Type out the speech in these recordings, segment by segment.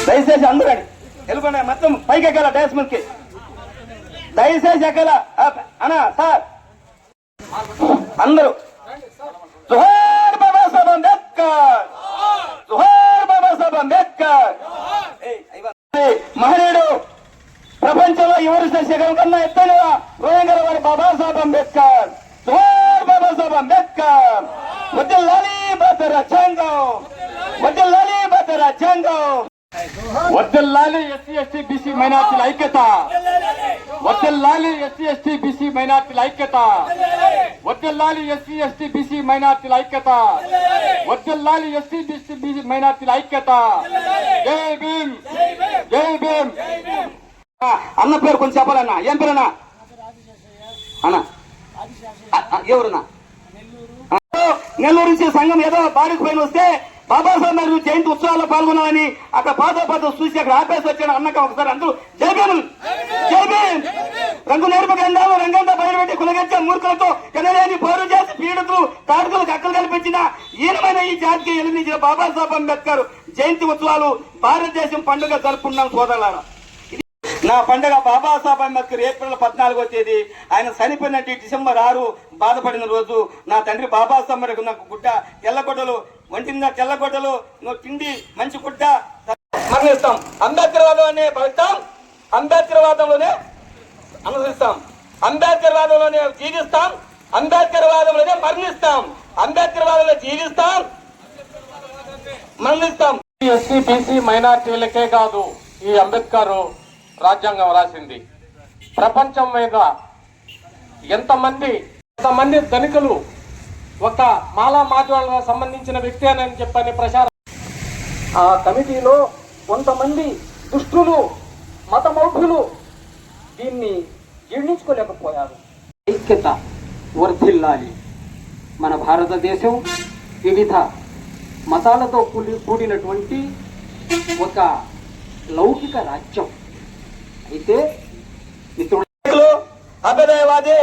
దయచేసి అందరండి వెళ్ళుకోండి, మొత్తం పైకి ఎక్కాల డాన్స్ మీదకి దయచేసి ఎక్కాల అన్నా సార్ అందరూ. జోహార్ బాబాసాహెబ్ అంబేద్కర్, జోహార్ బాబాసాహెబ్ అంబేద్కర్. మహనీయుడు, ప్రపంచంలో ఎవరు శిఖరం కన్నా ఎత్తైన హృదయం గల వారు బాబాసాహెబ్ అంబేద్కర్. జోహార్ బాబాసాహెబ్ అంబేద్కర్. వర్ధిల్లాలి భారత రాజ్యాంగం, వర్ధిల్లాలి భారత రాజ్యాంగం, వర్ధిల్లాలి ఎస్సీ ఎస్టీ బీసీ మైనార్టీల ఐక్యత, వర్ధిల్లాలి ఎస్సీ ఎస్టీ బీసీ మైనార్టీల ఐక్యత, వర్ధిల్లాలి ఎస్సీ ఎస్టీ బీసీ మైనార్టీల ఐక్యత, వర్ధిల్లాలి ఎస్సీ బీసీ మైనార్టీల ఐక్యత. జై భీమ్, జై భీమ్. అన్న పేరు కొంచెం చెప్పాలన్నా, ఏం పేరన్నా అన్న? ఎవరన్నా? నెల్లూరు నుంచి సంఘం ఏదో బాడికి పైన వస్తే బాబాసాహెబ్ గారు జయంతి ఉత్సవాల్లో పాల్గొన్నామని అక్కడ పాత చూసి అక్కడ ఆపేసి వచ్చాడు. అన్నక ఒకసారి అందరూ జై భీమ్, జై భీమ్. రంగు నేర్ప గ్రంథాలు రంగంతా బయలుపెట్టి కులగచ్చే మూర్ఖులతో కనలేని పౌరు చేసి పీడితులు తాడుకులకు అక్కలు కల్పించిన ఈయనమైన ఈ జాతికి ఎలిమించిన బాబాసాహెబ్ అంబేద్కర్ జయంతి ఉత్సవాలు భారతదేశం పండుగ జరుపుకున్నాం సోదరులారా. నా పండుగ బాబాసాహెబ్ అంబేద్కర్ ఏప్రిల్ 14వ తేదీ ఆయన చనిపోయినట్టు డిసెంబర్ 6 బాధపడిన రోజు. నా తండ్రి బాబాసాహెబ్ నాకు గుడ్డ తెల్లగొడ్డలు, ఒంటిందా తెల్లగొడ్డలు, తిండి మంచి గుడ్డ మరణిస్తాం. అంబేద్కర్ వాదంలోనే బతుకుతాం, అంబేద్కర్ వాదంలోనే అనుసరిస్తాం, అంబేద్కర్ వాదంలోనే జీవిస్తాం, అంబేద్కర్ వాదంలోనే మరణిస్తాం, అంబేద్కర్ వాదంలో జీవిస్తాం, మరణిస్తాం. ఎస్సీ బీసీ మైనార్టీలకే కాదు ఈ అంబేద్కర్ రాజ్యాంగం రాసింది. ప్రపంచం మీద ఎంతమంది ధనికులు ఒక మాలా మాధ్యమాలకు సంబంధించిన వ్యక్తి అని చెప్పని ప్రచారం. ఆ కమిటీలో కొంతమంది దుష్టులు, మతమౌఢులు దీన్ని జీర్ణించుకోలేకపోయారు. ఐక్యత వర్ధిల్లాలి. మన భారతదేశం వివిధ మతాలతో కూడినటువంటి ఒక లౌకిక రాజ్యం. అయితే మిత్రులు, అభ్యుదయవాది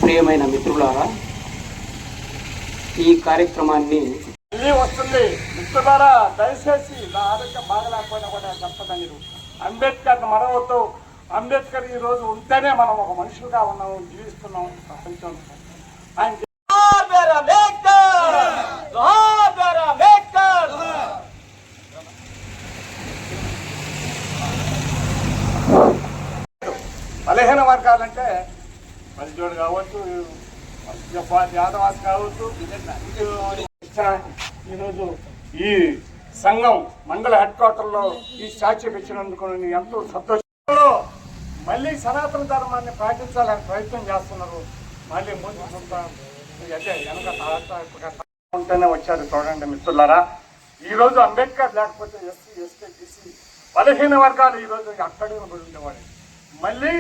ప్రియమైన మిత్రులారా, ఈ కార్యక్రమాన్ని వస్తుంది. మిత్రులారా, దయచేసి నా ఆరోగ్యం బాగలేకపోయినా కూడా చెప్తాను, మీరు అంబేద్కర్ మరవద్దు. అంబేద్కర్ ఈ రోజు ఉంటేనే మనం ఒక మనుషులుగా ఉన్నాము, జీవిస్తున్నాం ప్రపంచంలో. ఆయన బలహీన వర్గాలంటే మధ్యజోడు కావచ్చు, యాదవాసి కావచ్చు. ఈరోజు ఈ సంఘం మండల హెడ్ క్వార్టర్లో ఈ స్టాచ్యూ ఇచ్చినందుకు ఎంతో సంతోషంలో మళ్ళీ సనాతన ధర్మాన్ని పాటించాలని ప్రయత్నం చేస్తున్నారు. మళ్ళీ ముందు అంటే వెనక ఉంటేనే వచ్చారు. చూడండి మిత్రులారా, ఈరోజు అంబేద్కర్ లేకపోతే ఎస్సీ ఎస్టీ బీసీ బలహీన వర్గాలు ఈరోజు అక్కడే పడి ఉండేవాడు. మళ్ళీ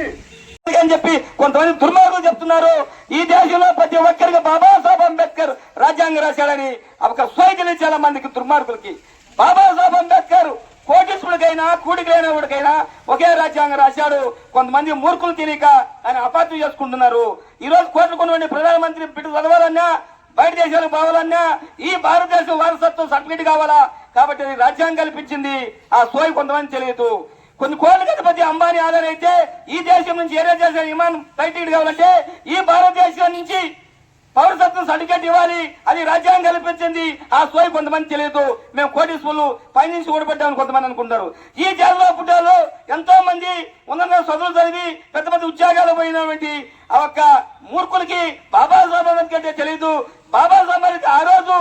అని చెప్పి కొంతమంది దుర్మార్గులు చెప్తున్నారు. ఈ దేశంలో ప్రతి ఒక్కరికి బాబాసాహెబ్ అంబేద్కర్ రాజ్యాంగం రాశాడని ఒక సోయికి చాలా మందికి దుర్మార్గులకి బాబాసాహెబ్ అంబేద్కర్ కోటీశ్వరుడికైనా కూడికైన వాడికైనా ఒకే రాజ్యాంగం రాశాడు. కొంతమంది మూర్ఖులు తెలియక ఆయన అపార్థం చేసుకుంటున్నారు. ఈ రోజు కోట్లు కొనుగోలు ప్రధానమంత్రి బిడ్డ చదవాలన్నా, బయట దేశాలకు పోవాలన్నా ఈ భారతదేశం వారసత్వం సర్టిఫికేట్ కావాలా. కాబట్టి రాజ్యాంగం కల్పించింది ఆ సోయి కొంతమంది తెలియదు. కొన్ని కోట్ల అధిపతి అంబానీ ఆధార్ అయితే ఈ దేశం నుంచి ఏరే దేశం విమానం ఫ్లైట్ టికెట్ కావాలంటే ఈ భారతదేశం నుంచి పౌరసత్వం సర్టిఫికేట్ ఇవ్వాలి. అది రాజ్యాంగం కల్పించింది. ఆ సోయి కొంతమంది తెలియదు. మేము కోటీశ్వరులు పైనుంచి ఊడబెట్టామని కొంతమంది అనుకుంటారు. ఈ జాతిలో పుట్టాలో ఎంతో మంది ఉన్నత చదువులు చదివి పెద్ద పెద్ద ఉద్యోగాలు పోయినటువంటి ఆ ఒక్క మూర్ఖులకి బాబాసాహెబ్ అంబేద్కర్ తెలియదు. బాబాసాహెబ్ ఆ రోజు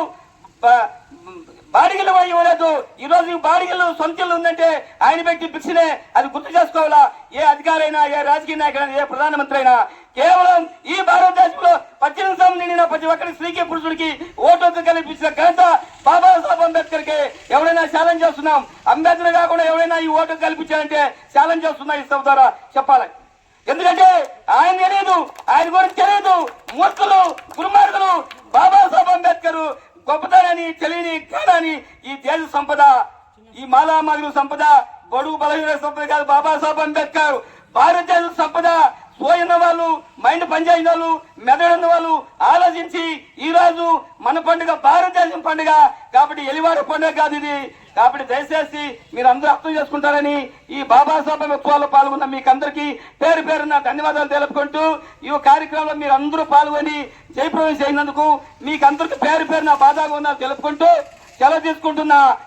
బాడిగలు ఇవ్వలేదు. ఈ రోజు బాడిగలు సొంతలు ఉందంటే ఆయన పెట్టి భిక్షనే. అది గుర్తు చేసుకోవాలా. ఏ అధికారైనా, ఏ రాజకీయ నాయకుడైనా, ఏ ప్రధానమంత్రి అయినా కేవలం ఈ భారతదేశంలో 18 సంవత్సరం నిండిన ప్రతి ఒక్కరి స్త్రీకి పురుషుడికి ఓటు హక్కు కల్పించిన ఘనత బాబాసాహెబ్ అంబేద్కర్ కి. ఎవరైనా ఛాలెంజ్ చేస్తున్నాం, అంబేద్కర్ కాకుండా ఎవరైనా ఈ ఓటు కల్పించాలంటే ఛాలెంజ్ చేస్తున్నా ఈ సభ ద్వారా చెప్పాలి. ఎందుకంటే ఆయన తెలియదు, ఆయన గురించి తెలియదు. మూర్ఖులు, దుర్మార్గులు బాబాసాహెబ్ అంబేద్కర్ గొప్పతనాన్ని తెలియని కాదని ఈ దేశ సంపద, ఈ మాలామాదిరి సంపద, బడుగు బలహీన సంపద కాదు. బాబాసాహెబ్ అంబేద్కర్ భారతదేశ సంపద, సోయన్న వాళ్ళు, మైండ్ పనిచేసిన వాళ్ళు, మెదడున్న వాళ్ళు ఆలోచించి ఈ రోజు మన పండుగ భారతదేశం పండుగ కాబట్టి ఎలివాడ పండుగ కాదు ఇది. కాబట్టి దయచేసి మీరు అందరూ అర్థం చేసుకుంటారని ఈ బాబాసాహెబ్ అంబేద్కర్ పాల్గొన్న మీకు అందరికీ పేరు పేరున ధన్యవాదాలు తెలుపుకుంటూ ఈ కార్యక్రమంలో మీరు అందరూ పాల్గొని జయప్రదం చేసినందుకు మీకు అందరికీ పేరు పేరున బాధాగా తెలుపుకుంటూ సెలవు తీసుకుంటున్నా.